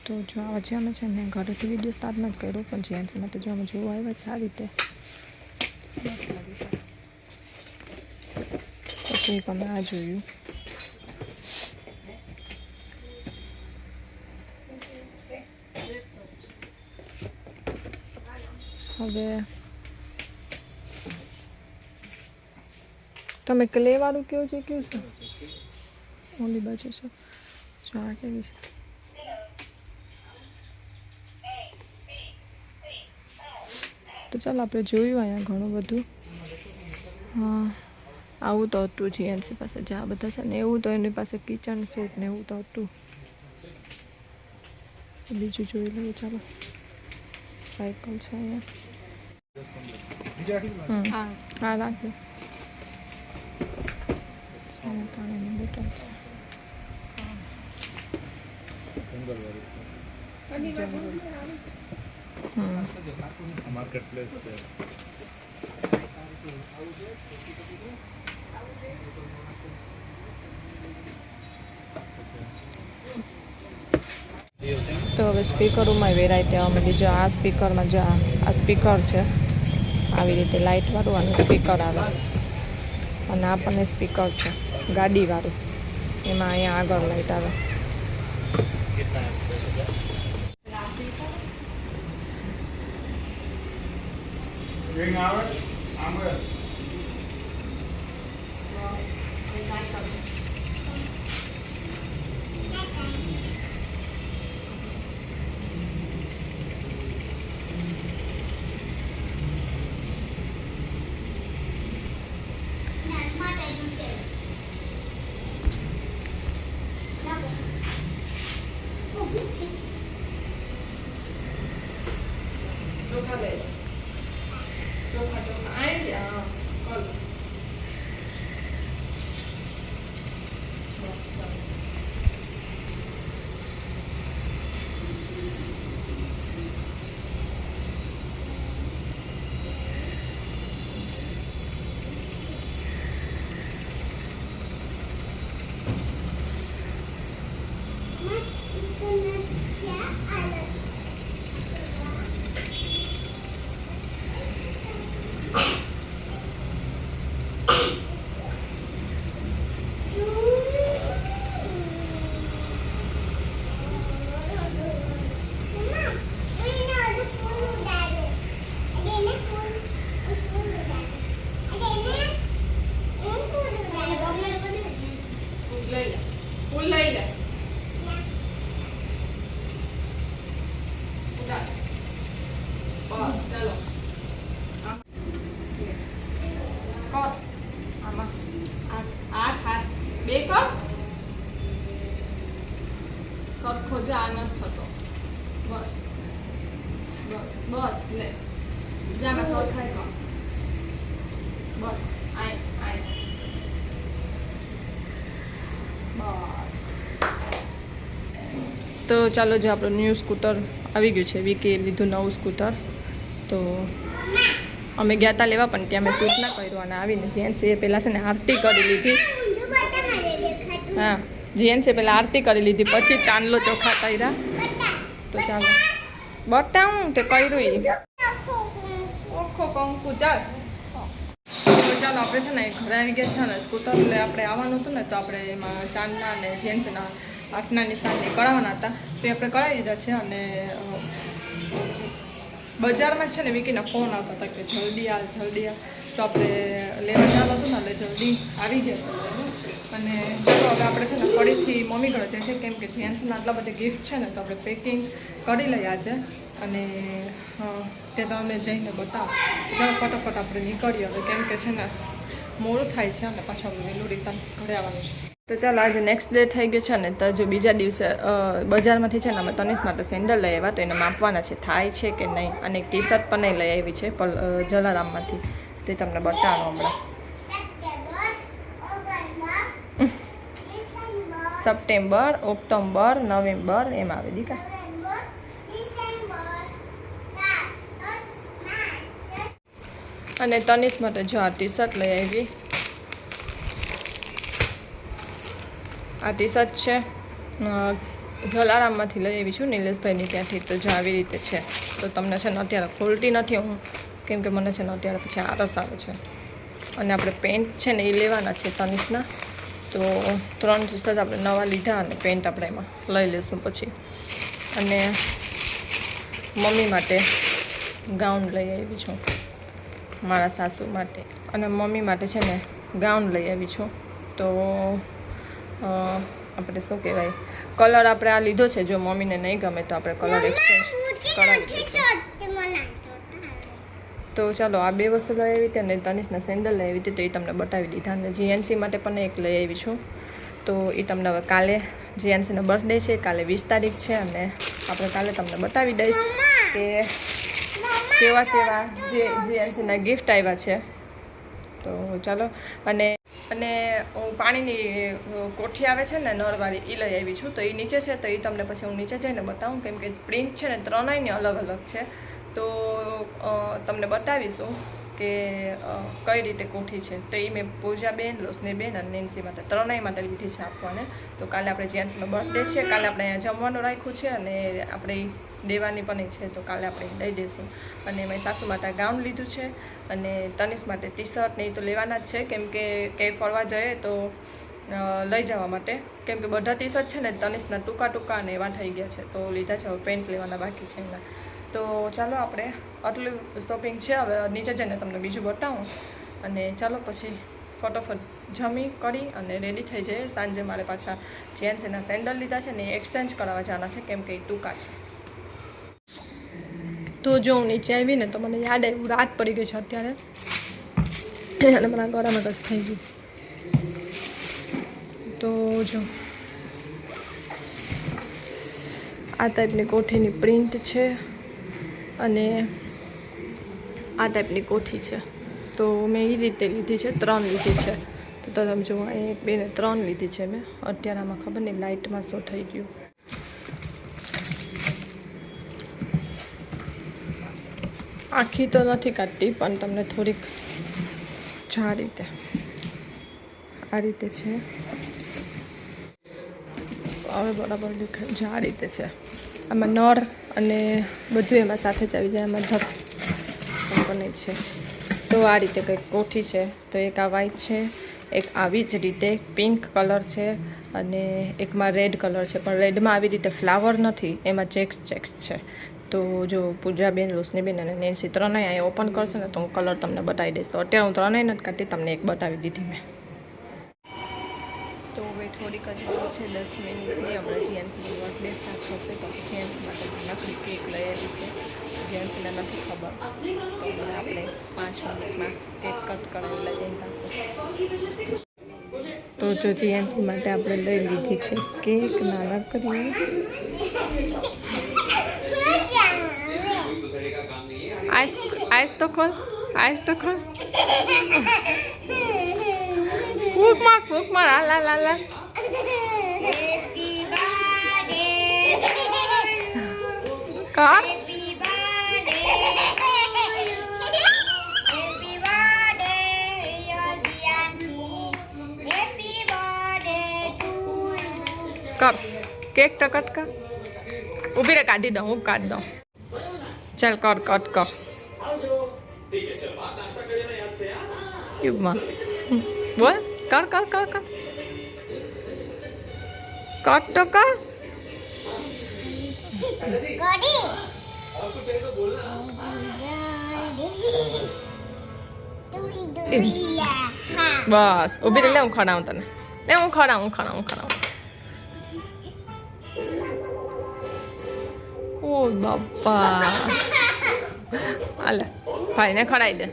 તો જો આજે અમે છે ને ઘરેથી વિડીયો સ્ટાર્ટ નથી કર્યો, પણ જેન્ટ્સ માટે જો અમે જોવા આવ્યા છે આ રીતે પછી અમે આ જોયું. હવે તમે ક્લે વાળું કયો છે, કયું છે ઓલી બાજુ છે, જો આ કેવી છે. તો ચાલો આપણે જોયું અહીંયા ઘણું બધું. હા, આવું તો હતું જીએનસી પાસે જ્યાં બધા છે ને, એવું તો એની પાસે કિચન સેટ ને એવું તો હતું. બીજું જોઈ લઈએ ચાલો. સાયકલ છે અહીંયા. હા રાખજો. પાણીની બોટલ છે. માર્કેટ પ્લેસ છે. તો હવે સ્પીકરોમાં વેરાયટી આવવા માંડી. જો આ સ્પીકરમાં જો આ સ્પીકર છે, આવી રીતે લાઇટવાળું અને સ્પીકર આવે. અને આ પણ સ્પીકર છે ગાડીવાળું, એમાં અહીંયા આગળ લાઇટ આવે. ચોખા લઈ ચોખા આવી ગયા. સરખો જ આ નથી થતો. બસ બસ બસ લે જામાં સરખાઈ કર. બસ આય આય બસ. તો ચાલો, જે આપણું ન્યૂ સ્કૂટર આવી ગયું છે. વિકીએ લીધું નવું સ્કૂટર. તો અમે ગયા હતા લેવા, પણ ત્યાં મેં શૂટ ના કર્યું. અને આવીને જેન્ટ્સ એ પહેલાં છે ને આરતી કરી લીધી. હા, જીએનસે પહેલાં આરતી કરી લીધી, પછી ચાંદલો ચોખા કર્યા. તો ચાલો બટાવું તે કર્યું એ ઓખો કંકુ. ચાલ તો ચાલો, આપણે છે ને ઘરે આવી ગયા છે ને સ્કૂટર. એટલે આપણે આવવાનું હતું ને, તો આપણે એમાં ચાંદના અને જેન્ટ્સના આંખના નિશાનને કરાવવાના હતા. તો એ આપણે કરાવી દીધા છે. અને બજારમાં છે ને વિકીના ફોન આવતા હતા કે જલ્દી આ જલ્દી આ. તો આપણે લેવા જવાનું હતું ને, એટલે જલ્દી આવી ગયા છે. અને ચાલો હવે આપણે છે ને ફરીથી મમ્મી ઘરે જાય છે, કેમ કે જેન્ટ્સના આટલા બધા ગિફ્ટ છે ને, તો આપણે પેકિંગ કરી લઈએ આજે. અને તે તો અમે જઈને બતાવો. ચાલો ફટાફટ આપણે નીકળીએ હવે, કેમ કે છે ને મોડું થાય છે અને પાછું આપણે વહેલું રિટર્ન ઘરે આવવાનું છે. તો ચાલો, આજે નેક્સ્ટ ડે થઈ ગયો છે ને. તો જો બીજા દિવસે બજારમાંથી છે ને અમે તનિષ માટે સેન્ડલ લઈ આવ્યા. તો એને માપવાના છે થાય છે કે નહીં. અને એક ટી શર્ટ પણ નહીં લઈ આવી છે જલારામમાંથી. તે તમને બતાવવાનું હમણાં. સપ્ટેમ્બર, ઓક્ટોબર, નવેમ્બર એમ આવે દીકા. અને તનિષ માટે જો આ ટી શર્ટ લઈ આવી. આ ટી શર્ટ છે જલારામમાંથી લઈ આવી છું નિલેશભાઈની ત્યાંથી. તો જો આવી રીતે છે. તો તમને છે ને અત્યારે ખોલતી નથી હું, કેમ કે મને છે ને અત્યારે પછી આરસ આવે છે. અને આપણે પેન્ટ છે ને એ લેવાના છે તનિષના. તો 3 દિવસ આપણે નવા લીધા અને પેન્ટ આપણે એમાં લઈ લઈશું પછી. અને મમ્મી માટે ગાઉન લઈ આવી છું, મારા સાસુ માટે. અને મમ્મી માટે છે ને ગાઉન લઈ આવી છું. તો આપણે શું કહેવાય, કલર આપણે આ લીધો છે. જો મમ્મીને નહીં ગમે તો આપણે કલર એક્સચેન્જ કરાવી દઈશું. તો ચાલો આ 2 વસ્તુ લઈ આવી હતી અને તનિષના સેન્ડલ લઈ આવી હતી. તો એ તમને બતાવી દીધા. અને જીએનસી માટે પણ એક લઈ આવી છું. તો એ તમને હવે કાલે, જીએનસીનો બર્થડે છે, કાલે 20 તારીખ છે. અને આપણે કાલે તમને બતાવી દઈશ કે કેવા જીએનસીના ગિફ્ટ આવ્યા છે. તો ચાલો. અને હું પાણીની કોઠી આવે છે ને નળવાળી, એ લઈ આવી છું. તો એ નીચે છે, તો એ તમને પછી હું નીચે જઈને બતાવું, કેમ કે પ્રિન્ટ છે ને 3 અલગ અલગ છે. તો તમને બતાવીશું કે કઈ રીતે કોઠી છે. તો એ મેં પૂજાબેન, રોશનીબેન અને નેન્સી માટે 3 માટે લીધી છે આપવાને. તો કાલે આપણે જેન્ટ્સનો બર્થડે છે, કાલે આપણે અહીંયા જમવાનું રાખ્યું છે અને આપણે દેવાની પણ છે. તો કાલે આપણે દઈ દઈશું. અને મેં સાસુ માટે ગાઉન લીધું છે અને તનિષ માટે ટી શર્ટ ને એ તો લેવાના જ છે, કેમ કે કંઈ ફરવા જઈએ તો લઈ જવા માટે. કેમ કે બધા ટી શર્ટ છે ને તનિષના ટૂંકા અને એવા થઈ ગયા છે. તો લીધા છે, હવે પેન્ટ લેવાના બાકી છે એના. તો ચાલો આપણે આટલું શોપિંગ છે. હવે નીચે જઈને તમને બીજું બતાવું. અને ચાલો પછી ફટોફટ જમી કરી અને રેડી થઈ જાય. સાંજે મારે પાછા જેન્ટ્સના સેન્ડલ લીધા છે ને એ એક્સચેન્જ કરાવવા જવાના છે, કેમ કે એ ટૂંકા છે. તો જો હું નીચે આવીને તો મને યાદ આવ્યું, રાત પડી ગઈ છે અત્યારે અને મારા ગળામાં કંઈક થઈ ગયું. તો જો આ ટાઈપની કોઠીની પ્રિન્ટ છે અને આ ટાઈપની કોઠી છે. તો મેં એ રીતે લીધી છે, 3 લીધી છે. તો તમે જુઓ, 1, 2 ને 3 લીધી છે મેં. અત્યારે આમાં ખબર નહીં લાઇટમાં શું થઈ ગયું. આખી તો નથી કાઢતી, પણ તમને થોડીક આ રીતે છે. હવે બરાબર દેખાય. આ રીતે છે. આમાં નર અને બધું એમાં સાથે જ આવી જાય. આમાં ધક બને છે. તો આ રીતે કંઈક કોઠી છે. તો એક આ વ્હાઈટ છે, એક આવી જ રીતે પિંક કલર છે અને એકમાં રેડ કલર છે. પણ રેડમાં આવી રીતે ફ્લાવર નથી, એમાં ચેક્સ છે. તો જો પૂજાબેન, રોશનીબેન અને નેન્સી 3 અહીંયા ઓપન કરશે ને તો હું કલર તમને બતાવી દઈશ. તો અત્યારે હું 3 નથી કાઢતી, તમને એક બતાવી દીધી મેં. તો હવે થોડીક જ વાર છે, 10 મિનિટની. હમણાં જીએનસીનો બર્થડે સ્ટાર્ટ થશે. તો જીએનસી માટે નકલી કેક લઈ આવી છે. જીએનસીને નથી ખબર, તો હવે આપણે 5 મિનિટમાં કેક કટ કરાવી લઈએ એની પાસે. તો જો જીએનસી માટે આપણે લઈ લીધી છે કેક નાનકડી. આઈસ તો ખોલ. ફૂક માર હાલ. કર. કર કેક તો કટ કર. ઊભી રે, કાઢી દઉં, હું કાઢી દઉં. ચાલ કર. યુગમાં બોલ. કર. કટ તો કર. બસ ઊભી રહી. લે હું ખડાવું તને. હું ખડાવું. ઓ બાપા. હાલે ભાઈને ખડાઈ દે.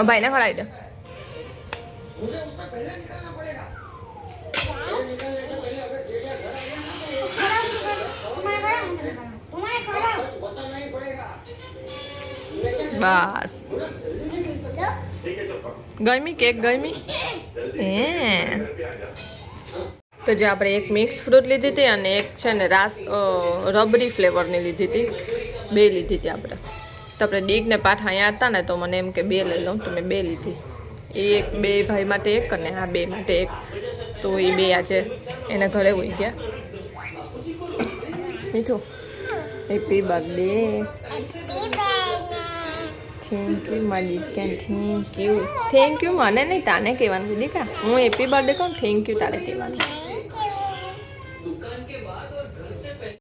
ભાઈને ખડાઈ દે. બસ ગમી કેક ગમી. તો જે આપણે એક મિક્સ ફ્રૂટ લીધી હતી અને એક છે ને રબરી ફ્લેવરની લીધી હતી, 2 લીધી હતી આપણે. તો આપણે ડીગ ને પાઠા અહીંયા હતા ને તો મને એમ કે 2 લઈ લઉં, તો મેં 2 લીધી. એ એક 2 ભાઈ માટે એક અને આ 2 માટે એક. તો એ 2 આજે એના ઘરે હોઈ ગયા. મીઠું હેપી બર્થડે. થેન્ક યુ મારી દીકરા, થેન્ક યુ. થેન્ક યુ મને નહીં, તાને કહેવાનું દીકરા. હું હેપી બર્થડે કહું, થેન્ક યુ તારે કહેવાનું.